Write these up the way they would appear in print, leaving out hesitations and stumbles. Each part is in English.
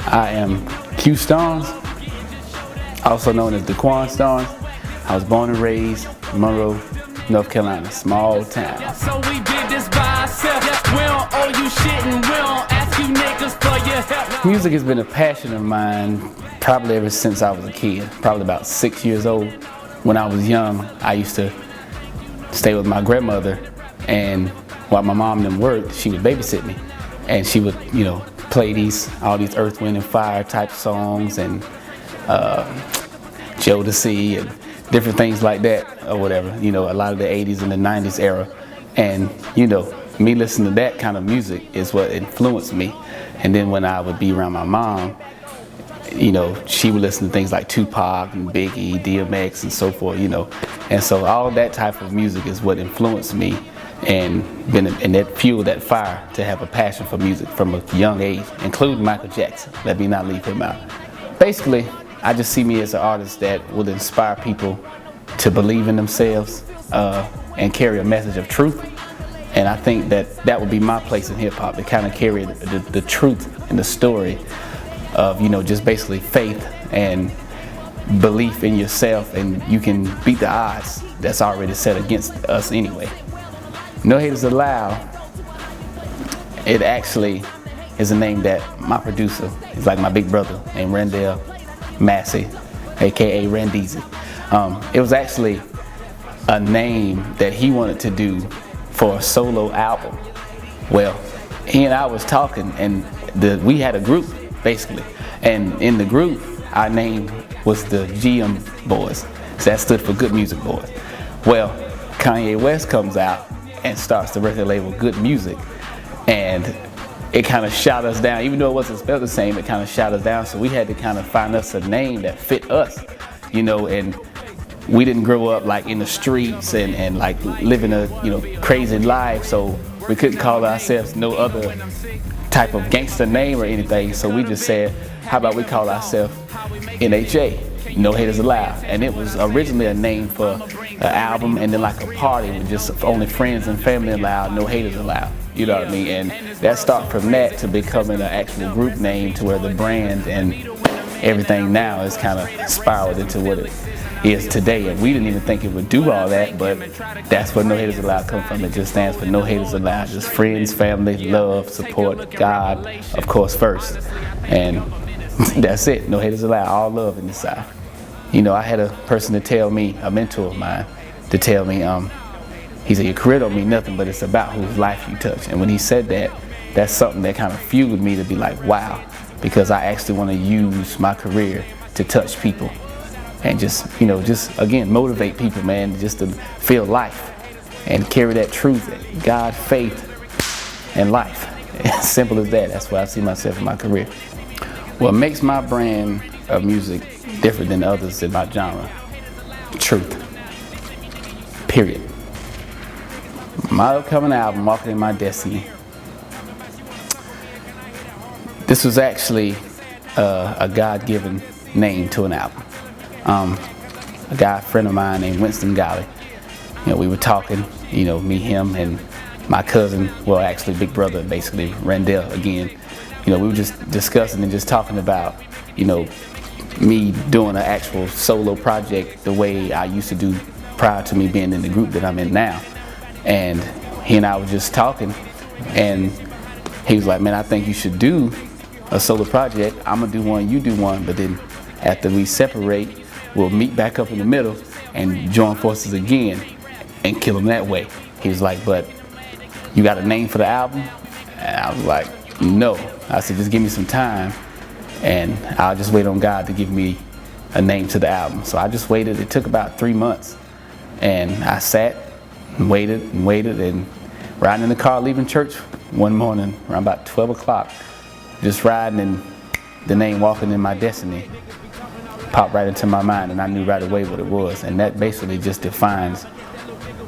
I am Q-Starnes, also known as the Q-Starnes. I was born and raised in Monroe, North Carolina, small town. So we did this by ourselves. We don't owe you shit and we don't ask you niggas for your help. Music has been a passion of mine probably ever since I was a kid, probably about 6 years old. When I was young, I used to stay with my grandmother, and while my mom and them worked, she would babysit me. And she would, play all these Earth, Wind and Fire type songs and Jodeci and different things like that or whatever, a lot of the 80s and the 90s era. And, me listening to that kind of music is what influenced me. And then when I would be around my mom, she would listen to things like Tupac and Biggie, DMX and so forth, And so all that type of music is what influenced me and that fueled that fire to have a passion for music from a young age, including Michael Jackson. Let me not leave him out. Basically, I just see me as an artist that will inspire people to believe in themselves and carry a message of truth. And I think that would be my place in hip hop, to kind of carry the truth and the story of, just basically faith and belief in yourself, and you can beat the odds that's already set against us anyway. No Haters Allowed, it actually is a name that my producer, is like my big brother named Randell Massey, aka Randeezy. It was actually a name that he wanted to do for a solo album. Well, he and I was talking, and we had a group basically, and in the group our name was the GM Boys, so that stood for Good Music Boys. Well, Kanye West comes out and starts the record label Good Music, and it kind of shot us down. Even though it wasn't spelled the same, it kind of shot us down, so we had to kind of find us a name that fit us, and we didn't grow up like in the streets and like living a crazy life, so we couldn't call ourselves no other type of gangster name or anything. So we just said, how about we call ourselves NHA, No Haters Allowed. And it was originally a name for an album and then like a party with just only friends and family allowed, no haters allowed. You know what I mean? And that started from that to becoming an actual group name, to where the brand and everything now is kind of spiraled into what it is today. And we didn't even think it would do all that, but that's where No Haters Allowed come from. It just stands for No Haters Allowed, just friends, family, love, support, God, of course, first. And that's it, No Haters Allowed, all love in the South. I had a person to tell me, a mentor of mine, to tell me, he said, your career don't mean nothing, but it's about whose life you touch. And when he said that, that's something that kind of fueled me to be like, wow, because I actually want to use my career to touch people and just again, motivate people, man, just to feel life and carry that truth, God, faith, and life. As simple as that. That's where I see myself in my career. What makes my brand of music different than others in my genre? Truth. Period. My upcoming album, Walking in My Destiny, this was actually a God-given name to an album. A friend of mine named Winston Golly, we were talking, me, him, and my cousin, well, actually big brother, basically, Randell again. We were just discussing and just talking about, me doing an actual solo project the way I used to do prior to me being in the group that I'm in now. And he and I were just talking, and he was like, man, I think you should do a solo project. I'm gonna do one, you do one, but then after we separate, we'll meet back up in the middle and join forces again and kill them that way. He was like, but you got a name for the album? And I was like, no. I said, just give me some time and I'll just wait on God to give me a name to the album. So I just waited. It took about 3 months, and I sat and waited, and riding in the car leaving church one morning around about 12 o'clock, just riding, and the name Walking in My Destiny popped right into my mind, and I knew right away what it was. And that basically just defines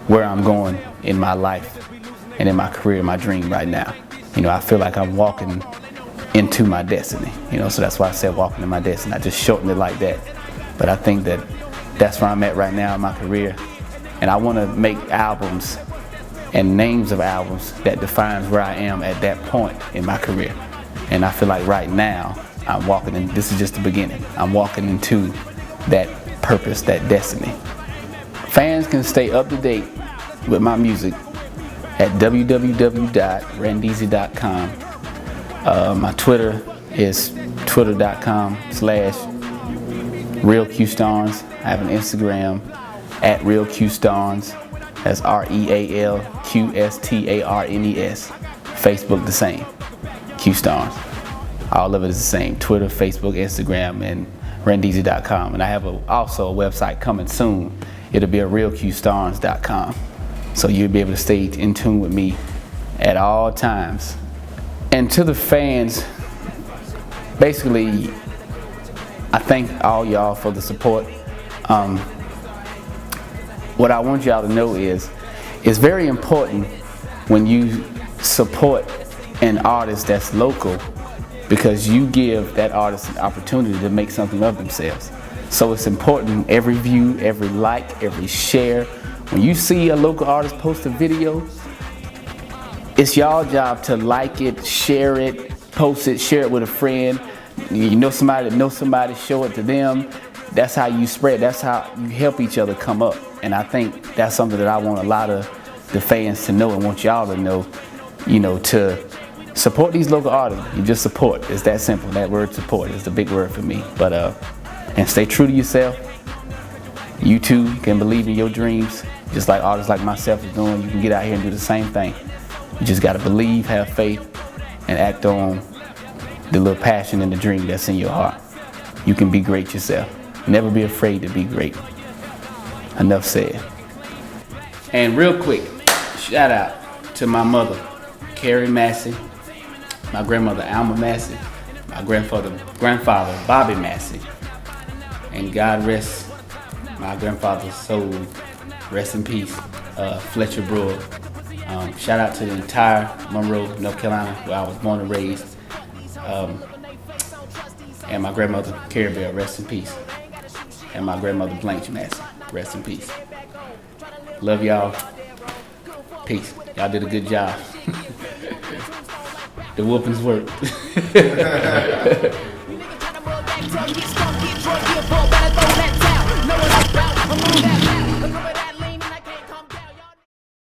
where I'm going in my life and in my career, my dream right now. I feel like I'm walking into my destiny, so that's why I said Walking in My Destiny. I just shortened it like that. But I think that that's where I'm at right now in my career. And I want to make albums and names of albums that defines where I am at that point in my career. And I feel like right now, I'm walking in, this is just the beginning. I'm walking into that purpose, that destiny. Fans can stay up to date with my music at www.randeezy.com. My Twitter is twitter.com/real Q-Starnes. I have an Instagram at real Q-Starnes. That's RealQStarnes. Facebook the same, Q-Starnes. All of it is the same, Twitter, Facebook, Instagram, and randeezy.com. And I have also a website coming soon. It'll be at realQStarnes.com. So you'll be able to stay in tune with me at all times. And to the fans, basically, I thank all y'all for the support. What I want y'all to know is, it's very important when you support an artist that's local, because you give that artist an opportunity to make something of themselves. So it's important, every view, every like, every share. When you see a local artist post a video, it's y'all job to like it, share it, post it, share it with a friend. You know somebody that knows somebody, show it to them. That's how you spread, that's how you help each other come up. And I think that's something that I want a lot of the fans to know, and want y'all to know, you know, to support these local artists. You just support, it's that simple. That word support is the big word for me. But and stay true to yourself. You too can believe in your dreams, just like artists like myself is doing. You can get out here and do the same thing. You just gotta believe, have faith, and act on the little passion and the dream that's in your heart. You can be great yourself. Never be afraid to be great. Enough said. And real quick, shout out to my mother, Carrie Massey, my grandmother, Alma Massey, my grandfather, Bobby Massey, and God rest my grandfather's soul. Rest in peace, Fletcher Brewer. Shout out to the entire Monroe, North Carolina, where I was born and raised. And my grandmother, Carrie Bell, rest in peace. And my grandmother, Blanche Massey, rest in peace. Love y'all. Peace. Y'all did a good job. The whoopings worked.